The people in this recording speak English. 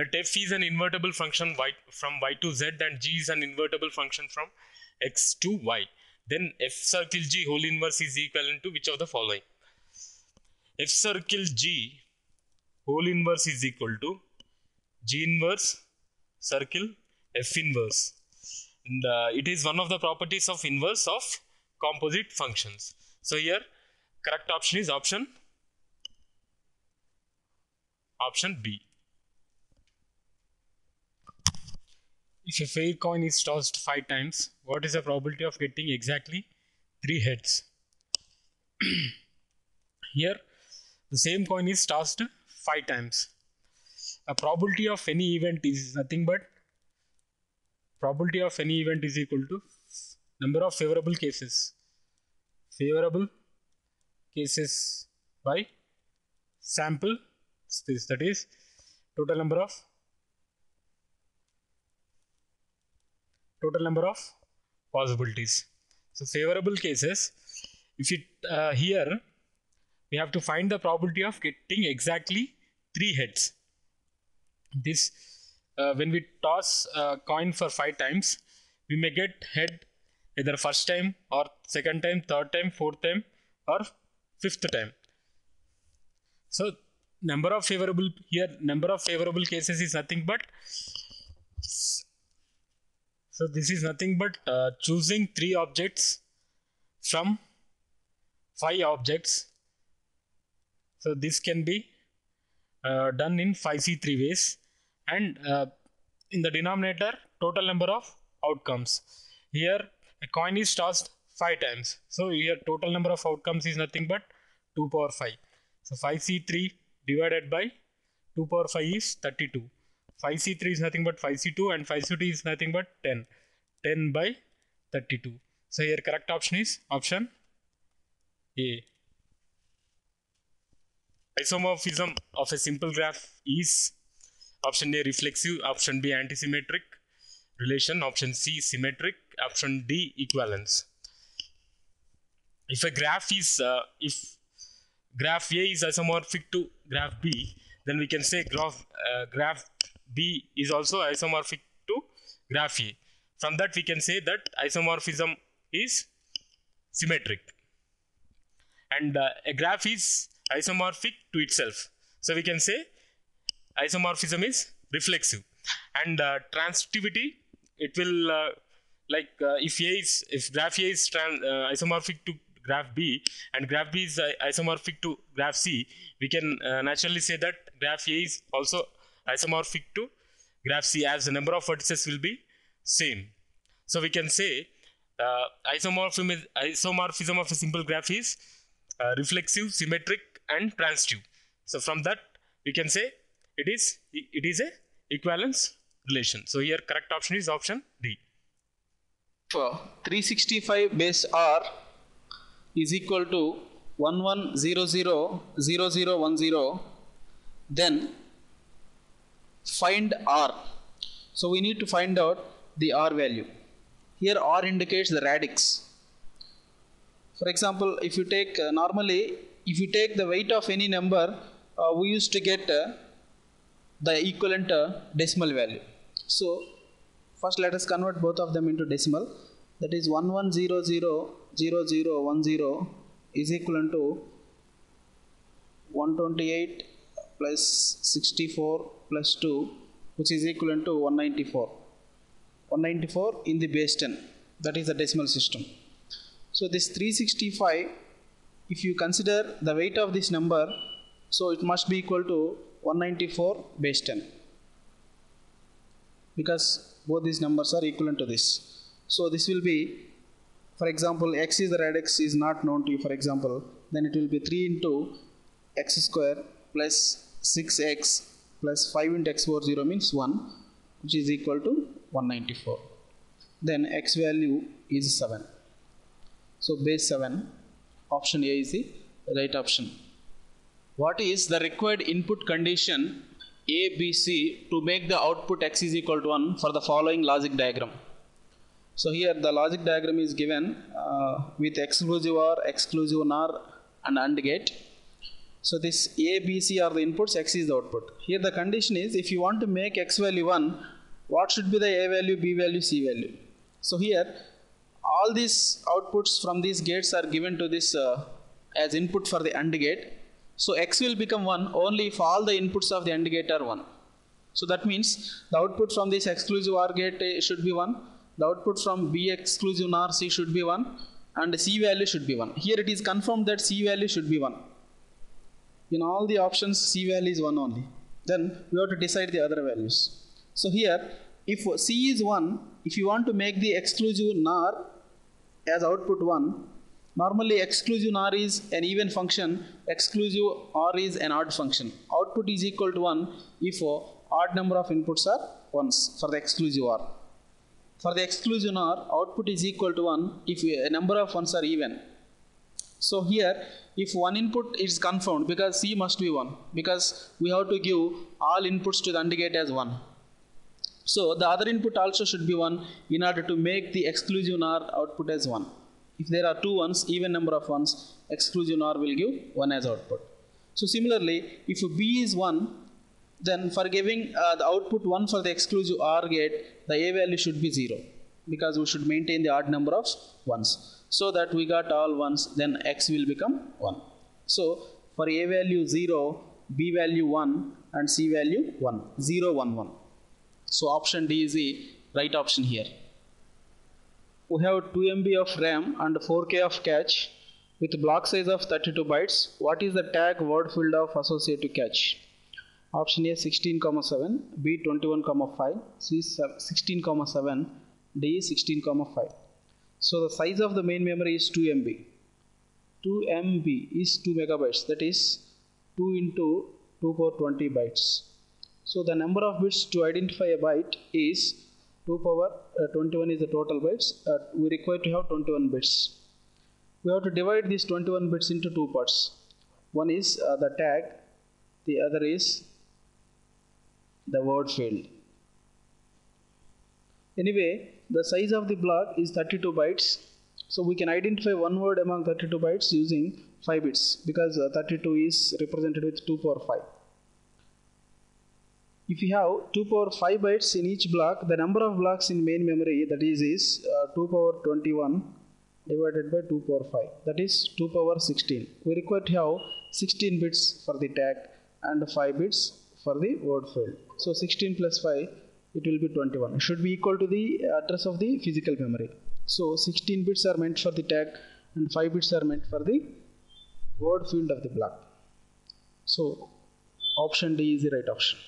Let f is an invertible function from y to z and g is an invertible function from x to y. Then f circle g whole inverse is equivalent to which of the following? F circle g whole inverse is equal to g inverse circle f inverse. And it is one of the properties of inverse of composite functions. So here correct option is option B. If a fair coin is tossed 5 times, what is the probability of getting exactly 3 heads? Here the same coin is tossed 5 times. A probability of any event is nothing but probability of any event is equal to number of favorable cases by sample space, that is total number of possibilities. So favorable cases, if it here we have to find the probability of getting exactly 3 heads. This when we toss a coin for 5 times, we may get head either first time or second time, third time, fourth time or fifth time. So number of favorable cases is nothing but, so this is nothing but choosing 3 objects from 5 objects. So this can be done in 5C3 ways, and in the denominator total number of outcomes. Here a coin is tossed 5 times, so here total number of outcomes is nothing but 2 power 5. So 5C3 divided by 2 power 5 is 32. 5C3 is nothing but 5C2 and 5C2 is nothing but 10. 10 by 32. So here correct option is option A. Isomorphism of a simple graph is option A reflexive, option B antisymmetric relation, option C symmetric, option D equivalence. If a graph is if graph A is isomorphic to graph B, then we can say graph B is also isomorphic to graph A. From that we can say that isomorphism is symmetric, and a graph is isomorphic to itself, so we can say isomorphism is reflexive. And transitivity, it will if graph A is isomorphic to graph B and graph B is isomorphic to graph C, we can naturally say that graph A is also isomorphic to graph C, as the number of vertices will be same. So we can say isomorphism of a simple graph is reflexive, symmetric and transitive. So from that we can say it is a equivalence relation. So here correct option is option D. For 365 base R is equal to 11000010, then find R. So we need to find out the R value. Here R indicates the radix. For example, if you take normally if you take the weight of any number, we used to get the equivalent decimal value. So first let us convert both of them into decimal. That is 11000010 is equivalent to 128 plus 64 plus 2, which is equivalent to 194. 194 in the base 10. That is the decimal system. So this 365, if you consider the weight of this number, so it must be equal to 194 base 10, because both these numbers are equivalent to this. So this will be, for example, x is the radix is not known to you, for example, then it will be 3 into x square plus 6x plus 5 into x over 0 means 1, which is equal to 194. Then x value is 7. So base 7, option A is the right option. What is the required input condition A, B, C to make the output x is equal to 1 for the following logic diagram? So here the logic diagram is given with exclusive OR, exclusive NOR and AND gate. So this A, B, C are the inputs, X is the output. Here the condition is, if you want to make X value 1, what should be the A value, B value, C value? So here all these outputs from these gates are given to this as input for the AND gate. So X will become 1 only if all the inputs of the AND gate are 1. So that means the output from this exclusive OR gate should be 1. The output from B exclusive NOR C should be 1. And C value should be 1. Here it is confirmed that C value should be 1. In all the options, C value is 1 only. Then we have to decide the other values. So here, if C is 1, if you want to make the exclusive NOR as output 1, normally exclusive NOR is an even function, exclusive OR is an odd function. Output is equal to 1 if odd number of inputs are 1s for the exclusive OR. For the exclusive NOR, output is equal to 1 if a number of 1s are even. So here, if one input is confirmed, because C must be 1, because we have to give all inputs to the AND gate as 1. So the other input also should be 1 in order to make the exclusive NOR output as 1. If there are 2 1s, even number of 1s, exclusive NOR will give 1 as output. So similarly, if B is 1, then for giving the output 1 for the exclusive OR gate, the A value should be 0, because we should maintain the odd number of 1s. So that we got all 1s, then X will become 1. So for A value 0, B value 1 and C value 1, 0, 1, 1. So option D is the right option here. We have 2 MB of RAM and 4K of cache with block size of 32 bytes. What is the tag word field of associative cache? Option A 16,7, B 21,5, C 16,7, D 16,5. So the size of the main memory is 2 MB. 2 MB is 2 megabytes, that is 2 into 2 power 20 bytes. So the number of bits to identify a byte is 2 power 21 is the total bytes. We require to have 21 bits. We have to divide these 21 bits into 2 parts. One is the tag, the other is the word field. Anyway, the size of the block is 32 bytes. So we can identify one word among 32 bytes using 5 bits, because 32 is represented with 2 power 5. If you have 2 power 5 bytes in each block, the number of blocks in main memory, that is 2 power 21 divided by 2 power 5, that is 2 power 16. We require to have 16 bits for the tag and 5 bits for the word field. So 16 plus 5, it will be 21. It should be equal to the address of the physical memory. So 16 bits are meant for the tag and 5 bits are meant for the word field of the block. So option D is the right option.